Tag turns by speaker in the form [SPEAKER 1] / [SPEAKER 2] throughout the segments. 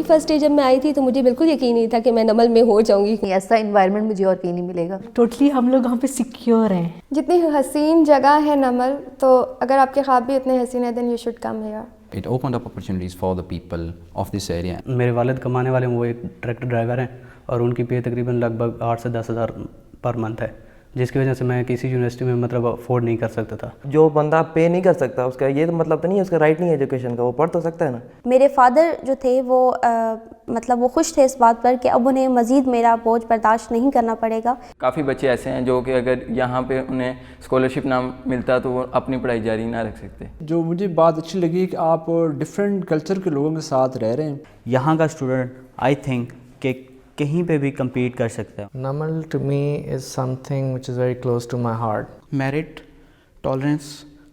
[SPEAKER 1] First day जब मैं आई थी तो मुझे बिल्कुल यकीन नहीं था कि मैं नमल में हो जाऊंगी।
[SPEAKER 2] ऐसा इन्वायरमेंट मुझे और कहीं नहीं मिलेगा।
[SPEAKER 3] टोटली हम लोग यहाँ पे सिक्योर हैं।
[SPEAKER 4] जितनी हसीन जगह है नमल, तो अगर आपके ख्वाब भी इतने हसीन है then you should come here.
[SPEAKER 5] It opened up opportunities for the people of this area.
[SPEAKER 6] मेरे वालिद कमाने वाले वो एक ट्रैक्टर ड्राइवर हैं और उनकी पे तकरीबन लगभग 8 से 10 हज़ार पर मंथ है, जिसकी वजह से मैं किसी यूनिवर्सिटी में मतलब अफोर्ड नहीं कर सकता था।
[SPEAKER 7] जो बंदा पे नहीं कर सकता उसका ये तो मतलब तो नहीं है उसका राइट नहीं है एजुकेशन का, वो पढ़ तो सकता है ना।
[SPEAKER 8] मेरे फादर जो थे वो मतलब वो खुश थे इस बात पर कि अब उन्हें मज़ीद मेरा बोझ बर्दाश्त नहीं करना पड़ेगा।
[SPEAKER 9] काफ़ी बच्चे ऐसे हैं जो कि अगर यहाँ पे उन्हें स्कॉलरशिप ना मिलता तो वो अपनी पढ़ाई जारी ना रख सकते।
[SPEAKER 10] जो मुझे बात अच्छी लगी कि आप डिफरेंट कल्चर के लोगों के साथ रह रहे हैं।
[SPEAKER 11] यहाँ का स्टूडेंट आई थिंक कि कहीं पे भी compete कर सकता है।
[SPEAKER 12] Namal to me is something which is very close to my heart.
[SPEAKER 5] Merit, tolerance,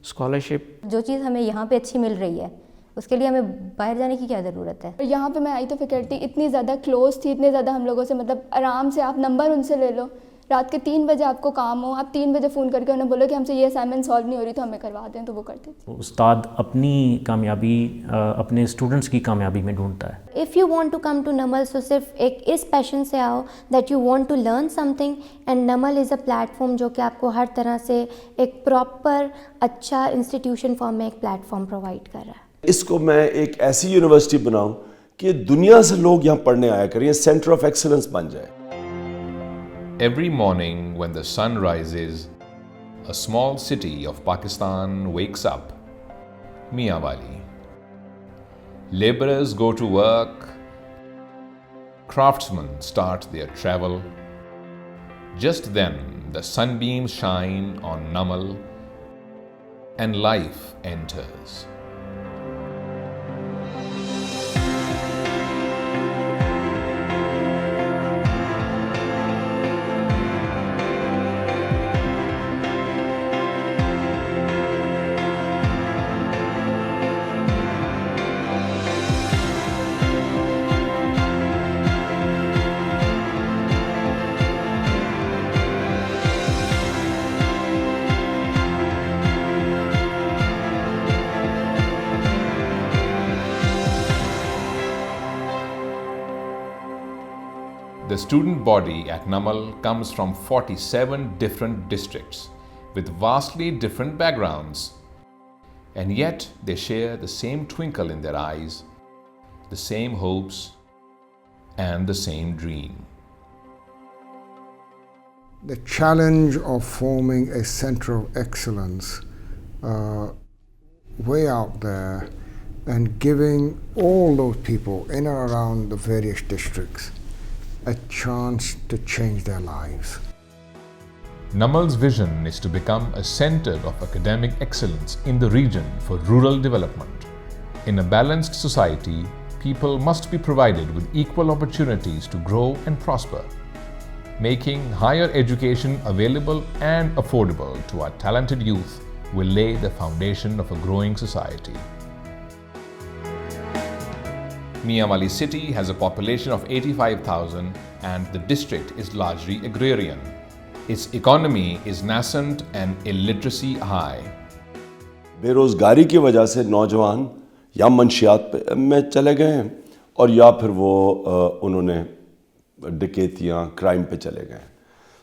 [SPEAKER 5] scholarship.
[SPEAKER 13] जो चीज़ हमें यहाँ पे अच्छी मिल रही है उसके लिए हमें बाहर जाने की क्या ज़रूरत है।
[SPEAKER 4] यहाँ पे मैं आई तो फैकल्टी इतनी ज़्यादा क्लोज थी, इतने ज़्यादा हम लोगों से मतलब आराम से आप नंबर उनसे ले लो, रात के 3 बजे आपको काम हो, आप 3 बजे फ़ोन करके उन्हें बोलो कि हमसे ये असाइनमेंट सॉल्व नहीं हो रही तो हमें करवा दें, तो वो करते थे।
[SPEAKER 14] उस्ताद अपनी कामयाबी अपने स्टूडेंट्स की कामयाबी में ढूंढता है।
[SPEAKER 8] If you want to come to Namal so सिर्फ एक इस पैशन से आओ that you want to learn something, and Namal is a platform जो कि आपको हर तरह से एक प्रॉपर अच्छा इंस्टीट्यूशन फॉर्म में एक प्लेटफॉर्म प्रोवाइड कर रहा है।
[SPEAKER 15] इसको मैं एक ऐसी यूनिवर्सिटी बनाऊं कि दुनिया से लोग यहाँ पढ़ने आया करें, सेंटर ऑफ एक्सीलेंस बन जाए।
[SPEAKER 16] Every morning when the sun rises, a small city of Pakistan wakes up, Mianwali. Laborers go to work, craftsmen start their travel. Just then, the sunbeams shine on Namal and life enters. The student body at Namal comes from 47 different districts with vastly different backgrounds, and yet they share the same twinkle in their eyes, the same hopes, and the same dream.
[SPEAKER 17] The challenge of forming a center of excellence way out there and giving all those people in and around the various districts a chance to change their lives.
[SPEAKER 16] Namal's vision is to become a center of academic excellence in the region for rural development. In a balanced society, people must be provided with equal opportunities to grow and prosper. Making higher education available and affordable to our talented youth will lay the foundation of a growing society. Mianwali city has a population of 85,000 and the district is largely agrarian. Its economy is nascent and illiteracy high.
[SPEAKER 15] बेरोजगारी की वजह से नौजवान या मंशियात में चले गए हैं और या फिर वो उन्होंने डकैतियाँ क्राइम पे चले गए।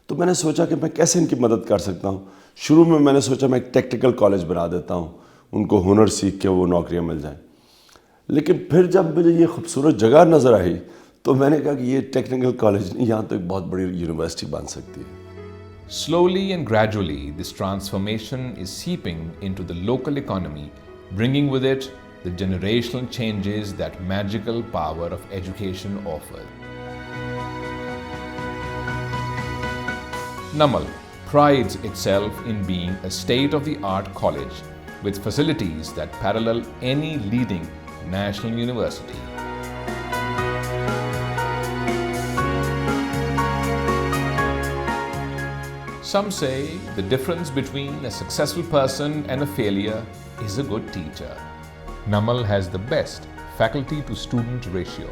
[SPEAKER 15] तो मैंने सोचा कि मैं कैसे इनकी मदद कर सकता हूँ। शुरू में मैंने सोचा मैं एक टेक्निकल कॉलेज बना देता हूँ, उनको हुनर सीख के वो नौकरियाँ मिल जाएं। लेकिन फिर जब मुझे ये खूबसूरत जगह नज़र आई तो मैंने कहा कि ये टेक्निकल कॉलेज नहीं, यहाँ तो एक बहुत बड़ी यूनिवर्सिटी बन सकती है।
[SPEAKER 16] Slowly and gradually, this transformation is seeping into the local economy, bringing with it the generational changes that magical power of education offers. Namal prides itself in being a state-of-the-art college with facilities that parallel any leading national university. Some say the difference between a successful person and a failure is a good teacher. Namal has the best faculty to student ratio.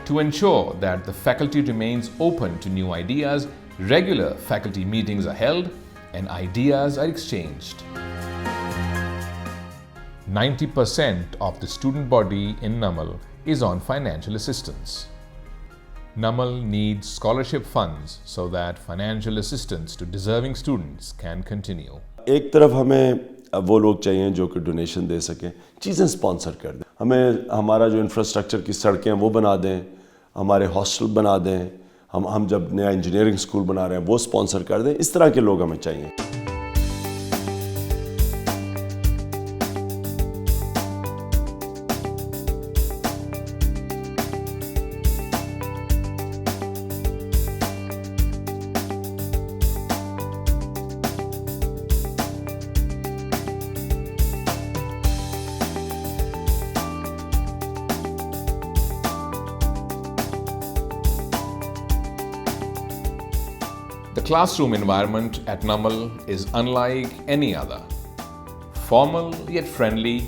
[SPEAKER 16] To ensure that the faculty remains open to new ideas, regular faculty meetings are held and ideas are exchanged. 90% of the student body in NAMAL is on financial assistance. NAMAL needs scholarship funds so that financial assistance to deserving students can continue.
[SPEAKER 15] एक तरफ हमें वो लोग चाहिए जो कि donation दे सकें, चीज़ें स्पॉन्सर कर दें, हमें हमारा जो इंफ्रास्ट्रक्चर की सड़कें वो बना दें, हमारे हॉस्टल बना दें, हम जब नया इंजीनियरिंग स्कूल बना रहे हैं वो स्पॉन्सर कर दें। इस तरह के लोग हमें चाहिए।
[SPEAKER 16] The classroom environment at NAMAL is unlike any other. Formal yet friendly,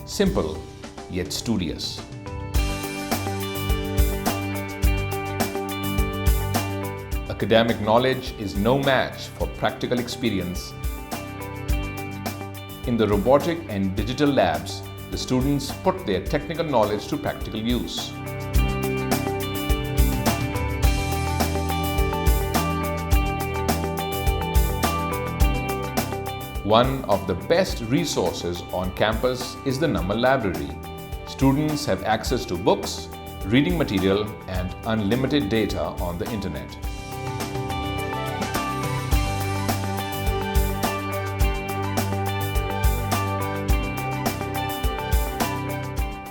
[SPEAKER 16] simple yet studious. Academic knowledge is no match for practical experience. In the robotic and digital labs, the students put their technical knowledge to practical use. One of the best resources on campus is the NAMAL Library. Students have access to books, reading material, and unlimited data on the internet.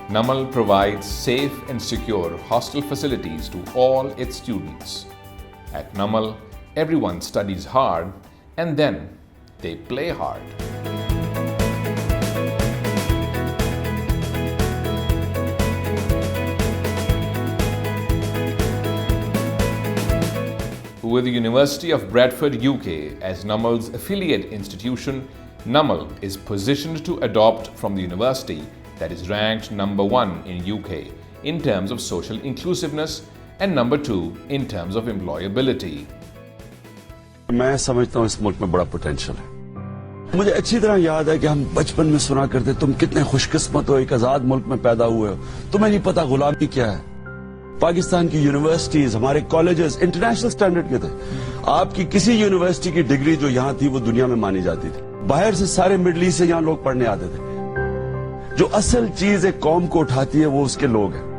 [SPEAKER 16] NAMAL provides safe and secure hostel facilities to all its students. At NAMAL, everyone studies hard and then they play hard. With the University of Bradford, UK as NAMAL's affiliate institution, NAMAL is positioned to adopt from the university that is ranked number 1 in UK in terms of social inclusiveness and number 2 in terms of employability.
[SPEAKER 15] मैं समझता हूँ इस मुल्क में बड़ा potential है। मुझे अच्छी तरह याद है कि हम बचपन में सुना करते, तुम कितने खुशकिस्मत हो, एक आजाद मुल्क में पैदा हुए हो, तुम्हें नहीं पता गुलामी क्या है। पाकिस्तान की यूनिवर्सिटीज, हमारे कॉलेजेस इंटरनेशनल स्टैंडर्ड के थे। आपकी किसी यूनिवर्सिटी की डिग्री जो यहाँ थी वो दुनिया में मानी जाती थी। बाहर से सारे मिडल ईस्ट से यहाँ लोग पढ़ने आते थे। जो असल चीज एक कौम को उठाती है वो उसके लोग हैं।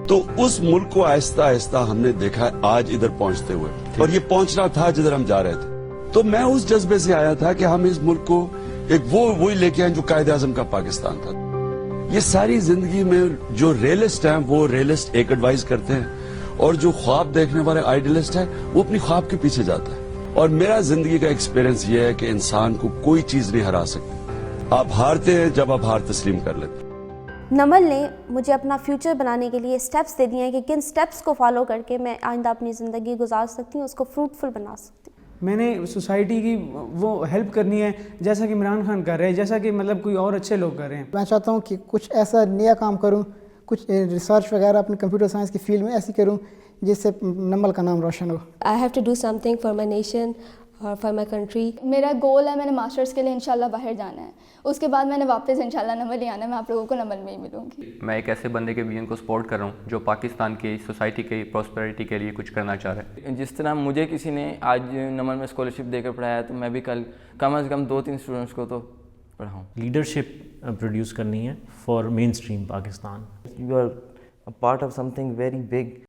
[SPEAKER 15] तो उस मुल्क को आहिस्ता आहिस्ता हमने देखा है आज इधर पहुंचते हुए, और ये पहुंचना था जिधर हम जा रहे थे। तो मैं उस जज्बे से आया था कि हम इस मुल्क को एक वही लेके आए जो कायदे आजम का पाकिस्तान था। ये सारी जिंदगी में जो रियलिस्ट हैं वो रियलिस्ट एक एडवाइस करते हैं, और जो ख्वाब देखने वाले आइडियलिस्ट है वो अपनी ख्वाब के पीछे जाता है। और मेरा जिंदगी का एक्सपीरियंस ये है कि इंसान को कोई चीज नहीं हरा सकती। आप हारते हैं जब आप हार तस्लीम कर लेते हैं।
[SPEAKER 18] नमल ने मुझे अपना फ्यूचर बनाने के लिए स्टेप्स दे दिए हैं कि किन स्टेप्स को फॉलो करके मैं आइंदा अपनी ज़िंदगी गुजार सकती हूँ, उसको फ्रूटफुल बना सकती हूँ।
[SPEAKER 3] मैंने सोसाइटी की वो हेल्प करनी है जैसा कि इमरान खान कर रहे हैं, जैसा कि मतलब कोई और अच्छे लोग कर रहे हैं।
[SPEAKER 19] मैं चाहता हूँ कि कुछ ऐसा नया काम करूँ, कुछ रिसर्च वगैरह अपने कंप्यूटर साइंस की फील्ड में ऐसी करूँ जिससे नमल का नाम रोशन हो।
[SPEAKER 1] I have to do something for my nation और फॉर माई कंट्री।
[SPEAKER 4] मेरा गोल है, मैंने मास्टर्स के लिए इंशाल्लाह बाहर जाना है, उसके बाद मैंने वापस इंशाल्लाह नमल ही आना है। मैं आप लोगों को नमल में ही मिलूंगी।
[SPEAKER 6] मैं एक ऐसे बंदे के विजन को सपोर्ट कर रहा हूँ जो पाकिस्तान की सोसाइटी की प्रॉस्पेरिटी के लिए कुछ करना चाह रहा है।
[SPEAKER 9] जिस तरह मुझे किसी ने आज नमल में स्कॉलरशिप देकर पढ़ाया, तो मैं भी कल कम से कम 2-3 स्टूडेंट्स को तो पढ़ाऊँ।
[SPEAKER 14] लीडरशिप प्रोड्यूस करनी है for mainstream Pakistan.
[SPEAKER 7] You are a part of something very big.